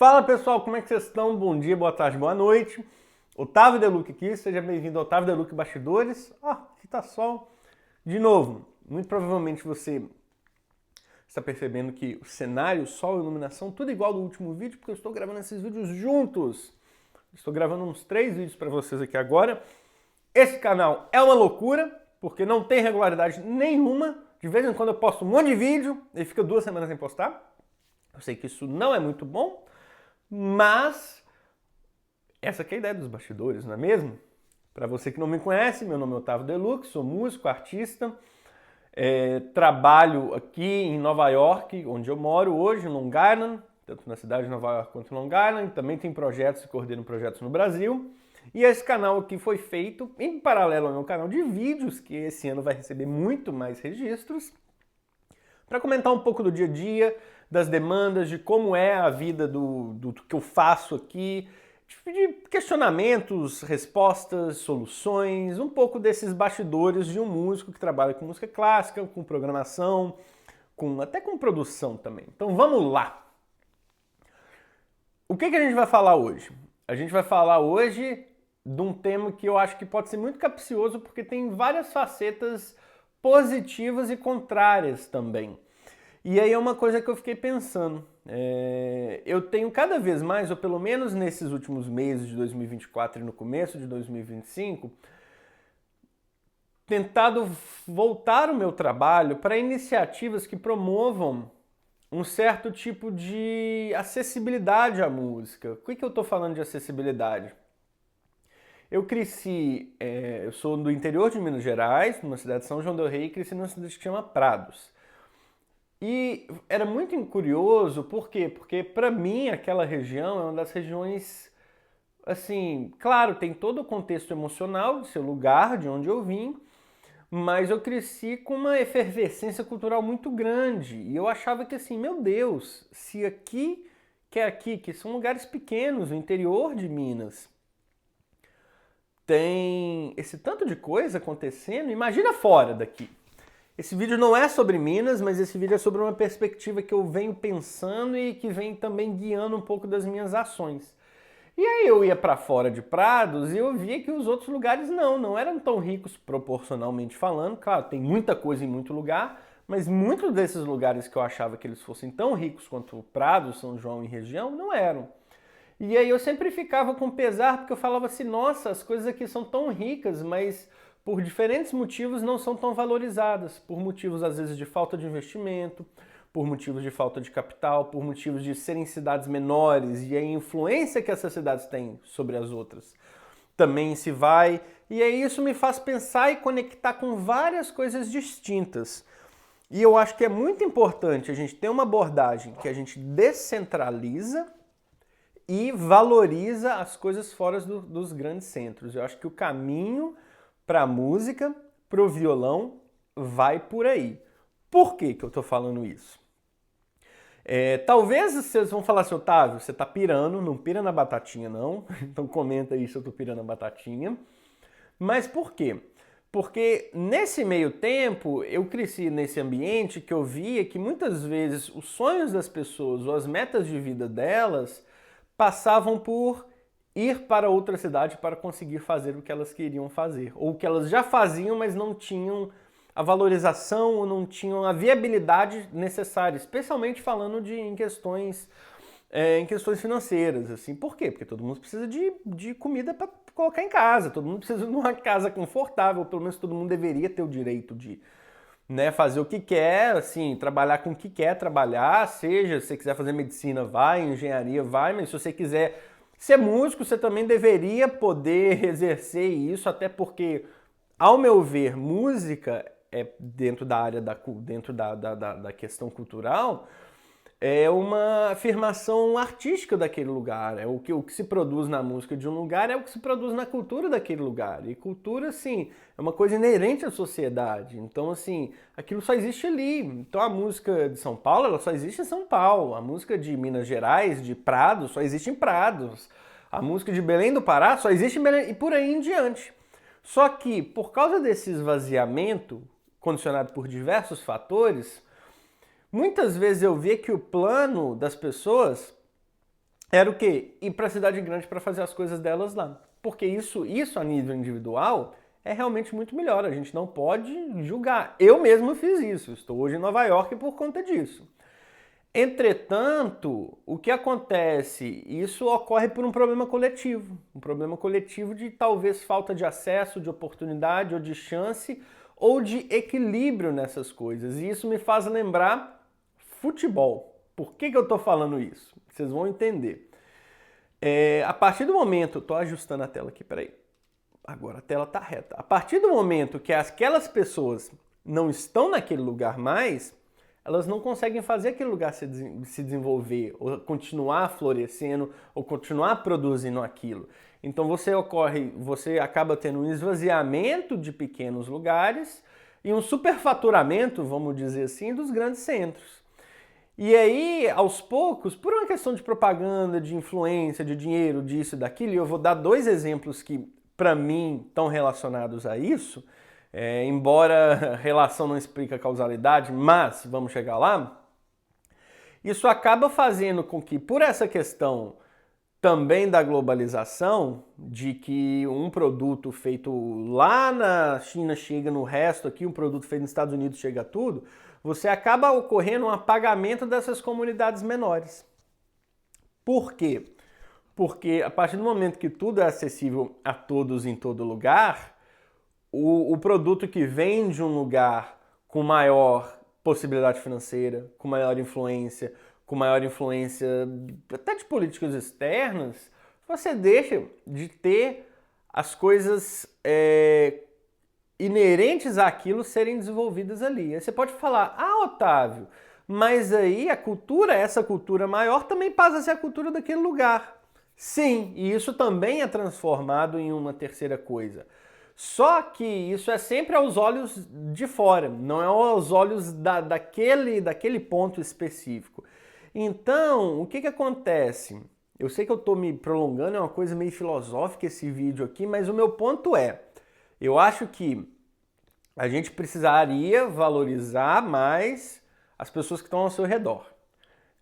Fala pessoal, como é que vocês estão? Bom dia, boa tarde, boa noite. Otávio Deluc aqui, seja bem-vindo ao Otávio Deluc Bastidores. Aqui tá sol. De novo, muito provavelmente você está percebendo que o cenário, o sol, a iluminação, tudo igual do último vídeo, porque eu estou gravando esses vídeos juntos. Estou gravando uns 3 vídeos para vocês aqui agora. Esse canal é uma loucura, porque não tem regularidade nenhuma. De vez em quando eu posto um monte de vídeo e fica 2 semanas sem postar. Eu sei que isso não é muito bom, mas essa que é a ideia dos bastidores, não é mesmo? Para você que não me conhece, meu nome é Otávio Deluc, sou músico, artista, trabalho aqui em Nova York, onde eu moro hoje, em Long Island, tanto na cidade de Nova York quanto em Long Island, também tem projetos e coordeno projetos no Brasil. E esse canal aqui foi feito em paralelo ao meu canal de vídeos, que esse ano vai receber muito mais registros, para comentar um pouco do dia a dia, das demandas, de como é a vida do que eu faço aqui, de questionamentos, respostas, soluções, um pouco desses bastidores de um músico que trabalha com música clássica, com programação, até com produção também. Então vamos lá! O que a gente vai falar hoje? A gente vai falar hoje de um tema que eu acho que pode ser muito capcioso porque tem várias facetas positivas e contrárias também. E aí é uma coisa que eu fiquei pensando. Eu tenho cada vez mais, ou pelo menos nesses últimos meses de 2024 e no começo de 2025, tentado voltar o meu trabalho para iniciativas que promovam um certo tipo de acessibilidade à música. O que eu estou falando de acessibilidade? Eu cresci, eu sou do interior de Minas Gerais, numa cidade de São João del Rei, e cresci numa cidade que chama Prados. E era muito curioso, por quê? Porque para mim aquela região é uma das regiões, assim, claro, tem todo o contexto emocional do seu lugar, de onde eu vim, mas eu cresci com uma efervescência cultural muito grande. E eu achava que assim, meu Deus, se aqui, que são lugares pequenos, no interior de Minas, tem esse tanto de coisa acontecendo, imagina fora daqui. Esse vídeo não é sobre Minas, mas esse vídeo é sobre uma perspectiva que eu venho pensando e que vem também guiando um pouco das minhas ações. E aí eu ia para fora de Prados e eu via que os outros lugares não eram tão ricos proporcionalmente falando. Claro, tem muita coisa em muito lugar, mas muitos desses lugares que eu achava que eles fossem tão ricos quanto Prados, São João e região, não eram. E aí eu sempre ficava com pesar porque eu falava assim, nossa, as coisas aqui são tão ricas, mas por diferentes motivos não são tão valorizadas, por motivos às vezes de falta de investimento, por motivos de falta de capital, por motivos de serem cidades menores e a influência que essas cidades têm sobre as outras também se vai. E aí isso me faz pensar e conectar com várias coisas distintas. E eu acho que é muito importante a gente ter uma abordagem que a gente descentraliza e valoriza as coisas fora dos grandes centros. Eu acho que o caminho para a música, para o violão, vai por aí. Por que eu estou falando isso? Talvez vocês vão falar assim, Otávio, você está pirando, não pira na batatinha não, então comenta aí se eu estou pirando na batatinha. Mas por quê? Porque nesse meio tempo eu cresci nesse ambiente que eu via que muitas vezes os sonhos das pessoas ou as metas de vida delas passavam por ir para outra cidade para conseguir fazer o que elas queriam fazer, ou o que elas já faziam, mas não tinham a valorização ou não tinham a viabilidade necessária, especialmente falando em questões financeiras. Assim. Por quê? Porque todo mundo precisa de comida para colocar em casa, todo mundo precisa de uma casa confortável, pelo menos todo mundo deveria ter o direito de fazer o que quer, assim, trabalhar com o que quer trabalhar, seja, se você quiser fazer medicina, vai, engenharia, vai, mas se você quiser ser músico, você também deveria poder exercer isso, até porque, ao meu ver, música dentro da área dentro da questão cultural, é uma afirmação artística daquele lugar. O que se produz na música de um lugar é o que se produz na cultura daquele lugar. E cultura, assim, é uma coisa inerente à sociedade. Então, assim, aquilo só existe ali. Então, a música de São Paulo, ela só existe em São Paulo. A música de Minas Gerais, de Prados, só existe em Prados. A música de Belém do Pará só existe em Belém, e por aí em diante. Só que, por causa desse esvaziamento, condicionado por diversos fatores, muitas vezes eu via que o plano das pessoas era o quê? Ir para a cidade grande para fazer as coisas delas lá. Porque isso a nível individual é realmente muito melhor. A gente não pode julgar. Eu mesmo fiz isso. Estou hoje em Nova York por conta disso. Entretanto, o que acontece? Isso ocorre por um problema coletivo. Um problema coletivo de talvez falta de acesso, de oportunidade ou de chance ou de equilíbrio nessas coisas. E isso me faz lembrar futebol. Por que eu estou falando isso? Vocês vão entender. A partir do momento... Estou ajustando a tela aqui, peraí. Agora a tela está reta. A partir do momento que aquelas pessoas não estão naquele lugar mais, elas não conseguem fazer aquele lugar se desenvolver, ou continuar florescendo, ou continuar produzindo aquilo. Então você acaba tendo um esvaziamento de pequenos lugares e um superfaturamento, vamos dizer assim, dos grandes centros. E aí, aos poucos, por uma questão de propaganda, de influência, de dinheiro, disso e daquilo, e eu vou dar 2 exemplos que, para mim, estão relacionados a isso, embora a relação não explique a causalidade, mas vamos chegar lá, isso acaba fazendo com que, por essa questão também da globalização, de que um produto feito lá na China chega no resto aqui, um produto feito nos Estados Unidos chega a tudo, você acaba ocorrendo um apagamento dessas comunidades menores. Por quê? Porque a partir do momento que tudo é acessível a todos em todo lugar, o produto que vem de um lugar com maior possibilidade financeira, com maior influência até de políticas externas, você deixa de ter as coisas inerentes àquilo serem desenvolvidas ali. Aí você pode falar, Otávio, mas aí essa cultura maior também passa a ser a cultura daquele lugar. Sim, e isso também é transformado em uma terceira coisa. Só que isso é sempre aos olhos de fora, não é aos olhos daquele ponto específico. Então, o que acontece? Eu sei que eu estou me prolongando, é uma coisa meio filosófica esse vídeo aqui, mas o meu ponto eu acho que a gente precisaria valorizar mais as pessoas que estão ao seu redor.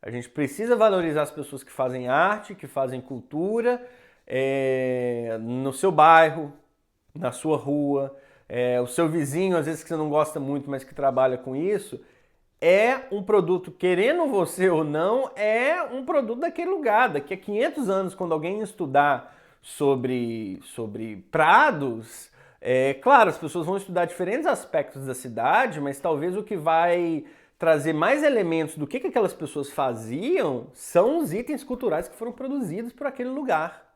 A gente precisa valorizar as pessoas que fazem arte, que fazem cultura, no seu bairro, na sua rua, o seu vizinho, às vezes que você não gosta muito, mas que trabalha com isso, é um produto, querendo você ou não, é um produto daquele lugar. Daqui a 500 anos, quando alguém estudar sobre prados, claro, as pessoas vão estudar diferentes aspectos da cidade, mas talvez o que vai trazer mais elementos do que aquelas pessoas faziam são os itens culturais que foram produzidos por aquele lugar.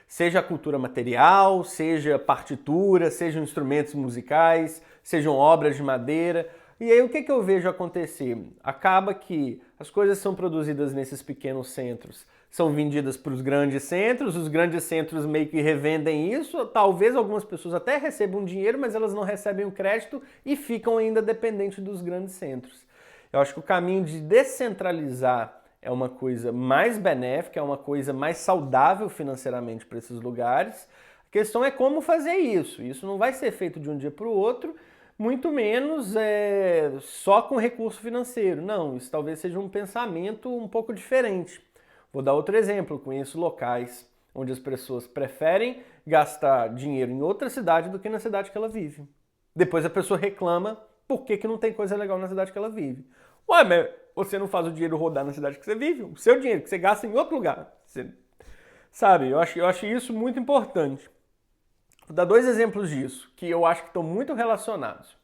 Seja a cultura material, seja partitura, sejam instrumentos musicais, sejam obras de madeira. E aí o que eu vejo acontecer? Acaba que as coisas são produzidas nesses pequenos centros, são vendidas para os grandes centros meio que revendem isso, talvez algumas pessoas até recebam dinheiro, mas elas não recebem o crédito e ficam ainda dependentes dos grandes centros. Eu acho que o caminho de descentralizar é uma coisa mais benéfica, é uma coisa mais saudável financeiramente para esses lugares. A questão é como fazer isso. Isso não vai ser feito de um dia para o outro, muito menos só com recurso financeiro. Não, isso talvez seja um pensamento um pouco diferente. Vou dar outro exemplo. Eu conheço locais onde as pessoas preferem gastar dinheiro em outra cidade do que na cidade que ela vive. Depois a pessoa reclama por que não tem coisa legal na cidade que ela vive. Ué, mas você não faz o dinheiro rodar na cidade que você vive? O seu dinheiro que você gasta em outro lugar. Sabe, eu acho isso muito importante. Vou dar 2 exemplos disso, que eu acho que estão muito relacionados.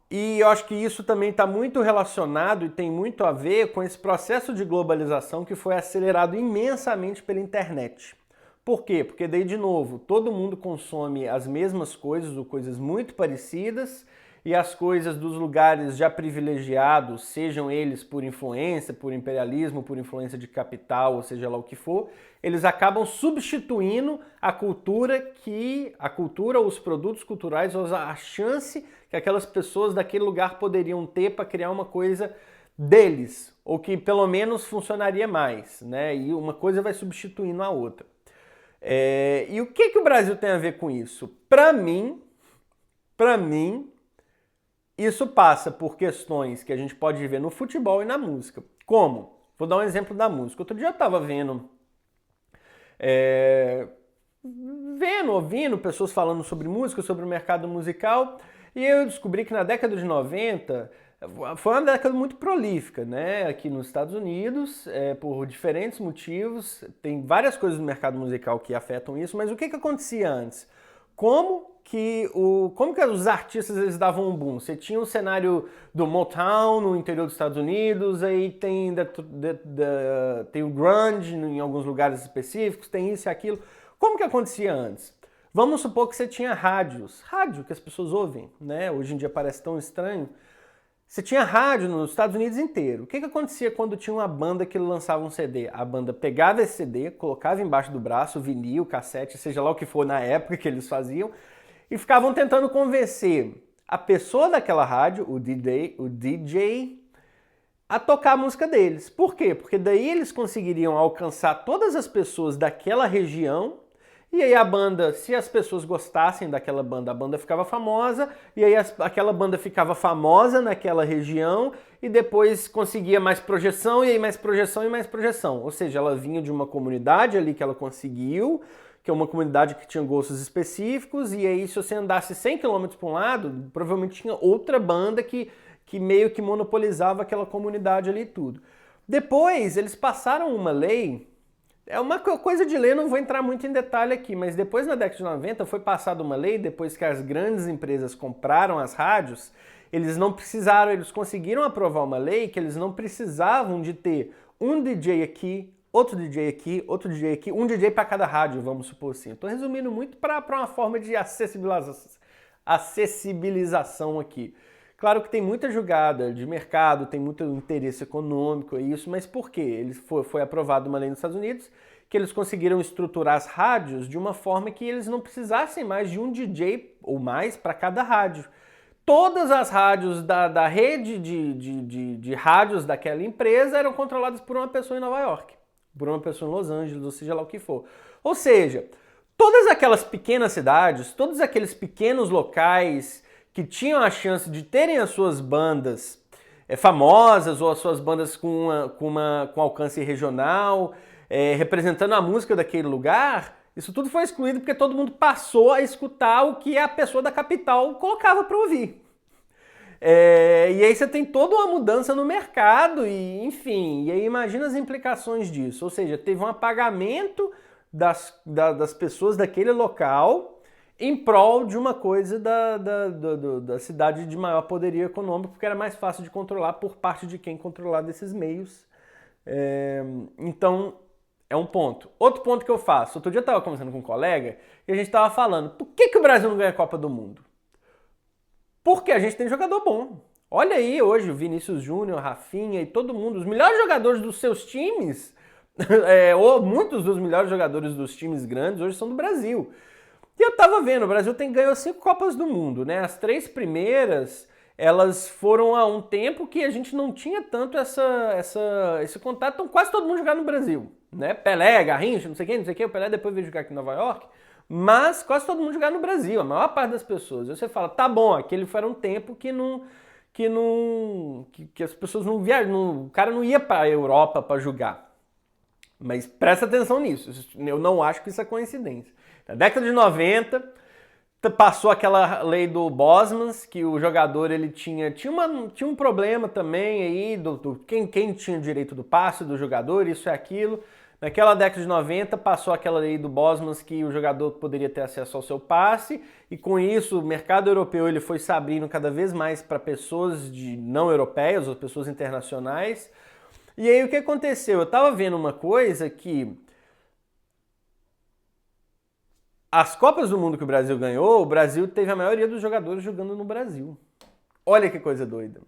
E eu acho que isso também está muito relacionado e tem muito a ver com esse processo de globalização que foi acelerado imensamente pela internet. Por quê? Porque daí, de novo, todo mundo consome as mesmas coisas ou coisas muito parecidas e as coisas dos lugares já privilegiados, sejam eles por influência, por imperialismo, por influência de capital, ou seja lá o que for, eles acabam substituindo a cultura, os produtos culturais, ou a chance que aquelas pessoas daquele lugar poderiam ter para criar uma coisa deles, ou que pelo menos funcionaria mais, né? E uma coisa vai substituindo a outra. E o que o Brasil tem a ver com isso? Para mim, isso passa por questões que a gente pode ver no futebol e na música. Como? Vou dar um exemplo da música. Outro dia eu estava ouvindo pessoas falando sobre música, sobre o mercado musical, e eu descobri que na década de 90 foi uma década muito prolífica, né? Aqui nos Estados Unidos, por diferentes motivos, tem várias coisas no mercado musical que afetam isso, mas o que acontecia antes? Como que os artistas eles davam um boom? Você tinha o cenário do Motown no interior dos Estados Unidos, aí tem o grunge em alguns lugares específicos, tem isso e aquilo. Como que acontecia antes? Vamos supor que você tinha rádio que as pessoas ouvem, né? Hoje em dia parece tão estranho. Você tinha rádio nos Estados Unidos inteiro. O que acontecia quando tinha uma banda que lançava um CD? A banda pegava esse CD, colocava embaixo do braço, vinil, cassete, seja lá o que for na época que eles faziam, e ficavam tentando convencer a pessoa daquela rádio, o DJ, a tocar a música deles. Por quê? Porque daí eles conseguiriam alcançar todas as pessoas daquela região. E aí a banda, se as pessoas gostassem daquela banda, a banda ficava famosa, e aí aquela banda ficava famosa naquela região, e depois conseguia mais projeção, e aí mais projeção e mais projeção. Ou seja, ela vinha de uma comunidade ali que ela conseguiu, que é uma comunidade que tinha gostos específicos, e aí se você andasse 100 km para um lado, provavelmente tinha outra banda que meio que monopolizava aquela comunidade ali e tudo. Depois eles passaram uma lei. É uma coisa de lei, não vou entrar muito em detalhe aqui, mas depois na década de 90 foi passada uma lei, depois que as grandes empresas compraram as rádios, eles conseguiram aprovar uma lei que eles não precisavam de ter um DJ aqui, outro DJ aqui, outro DJ aqui, um DJ para cada rádio, vamos supor assim. Estou resumindo muito para uma forma de acessibilização aqui. Claro que tem muita jogada de mercado, tem muito interesse econômico, é isso, mas por quê? Foi aprovada uma lei nos Estados Unidos que eles conseguiram estruturar as rádios de uma forma que eles não precisassem mais de um DJ ou mais para cada rádio. Todas as rádios da rede de rádios daquela empresa eram controladas por uma pessoa em Nova York, por uma pessoa em Los Angeles, ou seja lá o que for. Ou seja, todas aquelas pequenas cidades, todos aqueles pequenos locais que tinham a chance de terem as suas bandas famosas ou as suas bandas com alcance regional, representando a música daquele lugar, isso tudo foi excluído porque todo mundo passou a escutar o que a pessoa da capital colocava para ouvir. E aí você tem toda uma mudança no mercado, e enfim, e aí imagina as implicações disso. Ou seja, teve um apagamento das pessoas daquele local em prol de uma coisa da cidade de maior poderio econômico, porque era mais fácil de controlar por parte de quem controlava esses meios. Então, é um ponto. Outro ponto que eu faço. Outro dia eu estava conversando com um colega e a gente estava falando, por que o Brasil não ganha a Copa do Mundo? Porque a gente tem jogador bom. Olha aí hoje o Vinícius Júnior, Rafinha e todo mundo, os melhores jogadores dos seus times, ou muitos dos melhores jogadores dos times grandes hoje são do Brasil. E eu tava vendo, o Brasil ganhou 5 Copas do Mundo, né? As 3 primeiras, elas foram há um tempo que a gente não tinha tanto esse contato, então quase todo mundo jogava no Brasil, né? Pelé, Garrincha, não sei quem, o Pelé depois veio jogar aqui em Nova York, mas quase todo mundo jogava no Brasil, a maior parte das pessoas. E você fala, tá bom, aquele foi um tempo que as pessoas não viajam, o cara não ia para a Europa para jogar. Mas presta atenção nisso, eu não acho que isso é coincidência. Na década de 90, passou aquela lei do Bosmans, que o jogador ele tinha um problema também aí, quem tinha direito do passe do jogador, isso e aquilo. Naquela década de 90, passou aquela lei do Bosmans que o jogador poderia ter acesso ao seu passe, e com isso o mercado europeu ele foi se abrindo cada vez mais para pessoas não europeias, ou pessoas internacionais. E aí o que aconteceu? Eu estava vendo uma coisa que as Copas do Mundo que o Brasil ganhou, o Brasil teve a maioria dos jogadores jogando no Brasil. Olha que coisa doida.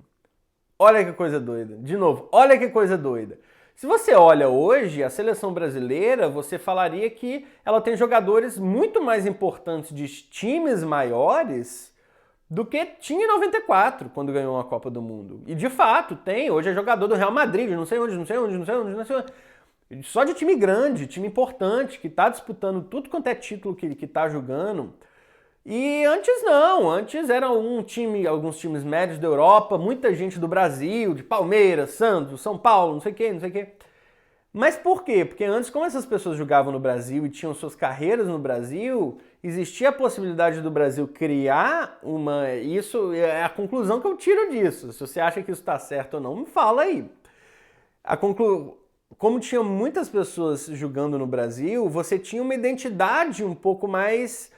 Olha que coisa doida. De novo, olha que coisa doida. Se você olha hoje, a seleção brasileira, você falaria que ela tem jogadores muito mais importantes de times maiores do que tinha em 94, quando ganhou uma Copa do Mundo. E de fato, tem. Hoje é jogador do Real Madrid, não sei onde. Só de time grande, time importante, que está disputando tudo quanto é título que está jogando. E antes não, antes era um time, alguns times médios da Europa, muita gente do Brasil, de Palmeiras, Santos, São Paulo, não sei o quê, não sei o quê. Mas por quê? Porque antes, como essas pessoas jogavam no Brasil e tinham suas carreiras no Brasil, existia a possibilidade do Brasil criar uma... Isso é a conclusão que eu tiro disso. Se você acha que isso está certo ou não, me fala aí. Como tinha muitas pessoas jogando no Brasil, você tinha uma identidade um pouco mais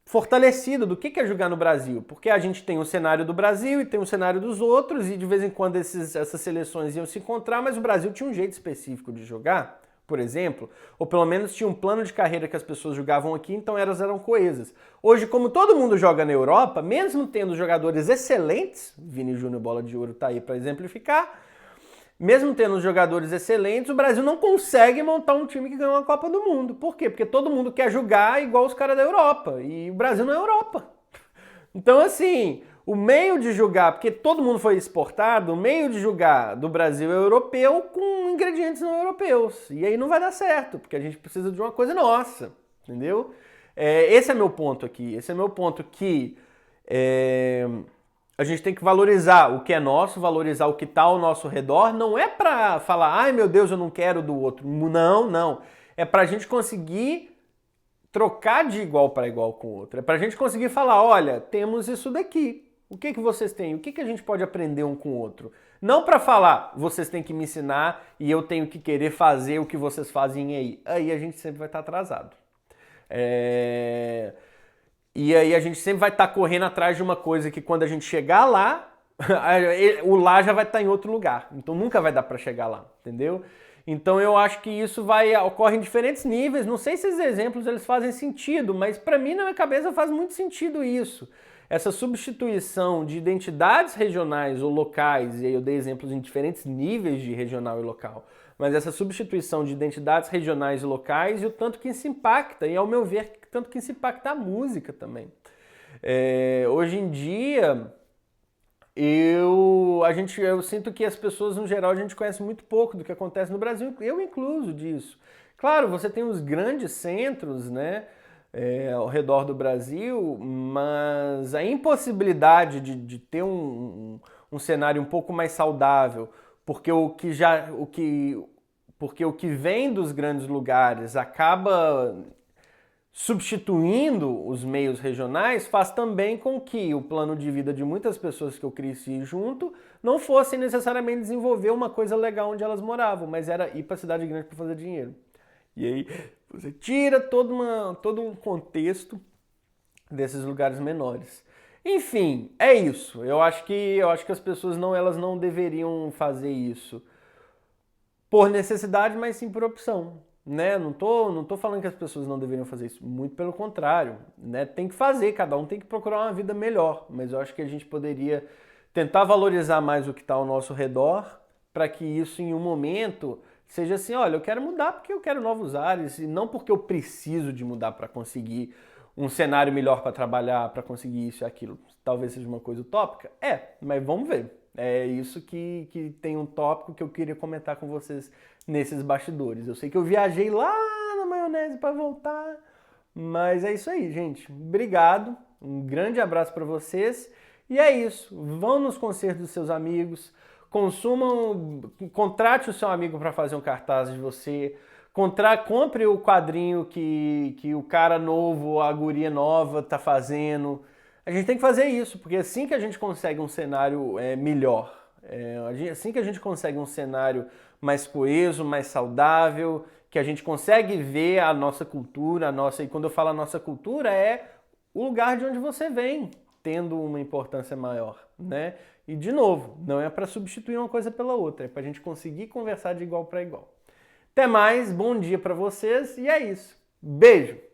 fortalecida do que é jogar no Brasil. Porque a gente tem o cenário do Brasil e tem o cenário dos outros, e de vez em quando essas seleções iam se encontrar, mas o Brasil tinha um jeito específico de jogar, por exemplo, ou pelo menos tinha um plano de carreira que as pessoas jogavam aqui, então elas eram coesas. Hoje, como todo mundo joga na Europa, mesmo tendo jogadores excelentes, Vini Júnior Bola de Ouro tá aí para exemplificar, mesmo tendo jogadores excelentes, o Brasil não consegue montar um time que ganha uma Copa do Mundo. Por quê? Porque todo mundo quer jogar igual os caras da Europa. E o Brasil não é Europa. Então, assim, o meio de jogar, porque todo mundo foi exportado, o meio de jogar do Brasil é europeu com ingredientes não europeus. E aí não vai dar certo, porque a gente precisa de uma coisa nossa, entendeu? Esse é meu ponto aqui. Esse é meu ponto que... a gente tem que valorizar o que é nosso, valorizar o que está ao nosso redor. Não é para falar, ai meu Deus, eu não quero do outro. Não, não. É para a gente conseguir trocar de igual para igual com o outro. É para a gente conseguir falar, olha, temos isso daqui. O que vocês têm? O que a gente pode aprender um com o outro? Não para falar, vocês têm que me ensinar e eu tenho que querer fazer o que vocês fazem aí. Aí a gente sempre vai estar atrasado. E aí a gente sempre vai estar correndo atrás de uma coisa que quando a gente chegar lá, o lá já vai estar em outro lugar. Então nunca vai dar para chegar lá, entendeu? Então eu acho que isso ocorre em diferentes níveis. Não sei se esses exemplos eles fazem sentido, mas para mim na minha cabeça faz muito sentido isso. Essa substituição de identidades regionais ou locais, e aí eu dei exemplos em diferentes níveis de regional e local, mas essa substituição de identidades regionais e locais e o tanto que isso impacta, e ao meu ver, tanto que isso impacta a música também. Hoje em dia, eu sinto que as pessoas, no geral, a gente conhece muito pouco do que acontece no Brasil, eu incluso disso. Claro, você tem os grandes centros, né, ao redor do Brasil, mas a impossibilidade de ter um cenário um pouco mais saudável, porque o que vem dos grandes lugares acaba substituindo os meios regionais, faz também com que o plano de vida de muitas pessoas que eu cresci junto não fosse necessariamente desenvolver uma coisa legal onde elas moravam, mas era ir para a cidade grande para fazer dinheiro. E aí você tira todo um contexto desses lugares menores. Enfim, é isso. Eu acho que as pessoas elas não deveriam fazer isso por necessidade, mas sim por opção. Né? Não tô falando que as pessoas não deveriam fazer isso, muito pelo contrário, né? Tem que fazer, cada um tem que procurar uma vida melhor, mas eu acho que a gente poderia tentar valorizar mais o que está ao nosso redor, para que isso em um momento seja assim, olha, eu quero mudar porque eu quero novos ares, e não porque eu preciso de mudar para conseguir um cenário melhor para trabalhar, para conseguir isso e aquilo. Talvez seja uma coisa utópica? Mas vamos ver. É isso que tem um tópico que eu queria comentar com vocês nesses bastidores. Eu sei que eu viajei lá na maionese para voltar, mas é isso aí, gente. Obrigado, um grande abraço para vocês. E é isso, vão nos concertos dos seus amigos, contrate o seu amigo para fazer um cartaz de você, compre o quadrinho que o cara novo, a guria nova tá fazendo. A gente tem que fazer isso, porque é assim que a gente consegue um cenário melhor. Assim que a gente consegue um cenário mais coeso, mais saudável, que a gente consegue ver a nossa cultura, e quando eu falo a nossa cultura, é o lugar de onde você vem, tendo uma importância maior, né? E, de novo, não é para substituir uma coisa pela outra, é para a gente conseguir conversar de igual para igual. Até mais, bom dia para vocês e é isso. Beijo!